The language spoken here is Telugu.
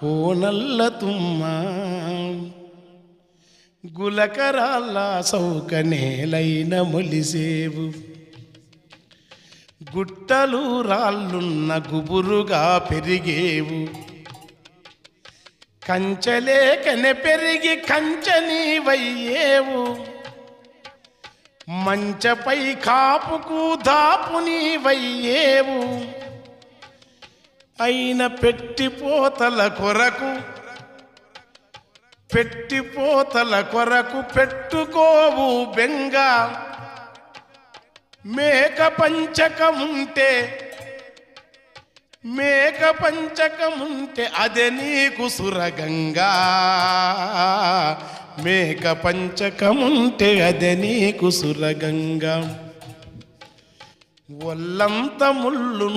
ఓ నల్ల తుమ్మ గులకరాళ్ళ సౌక నేలైన మొలిసేవు గుట్టలు రాళ్ళున్న గుబురుగా పెరిగేవు కంచలేకనే పెరిగి కంచనీవయ్యేవు మంచపై కాపుకు దాపునీవయ్యేవు అయిన పెట్టిపోతల కొరకు పెట్టుకోవు బెంగ మేక పంచకముంటే అదే నీకు సురగంగా మేక పంచకముంటే అదే నీకు సురగంగా ఒళ్ళంత ముళ్ళు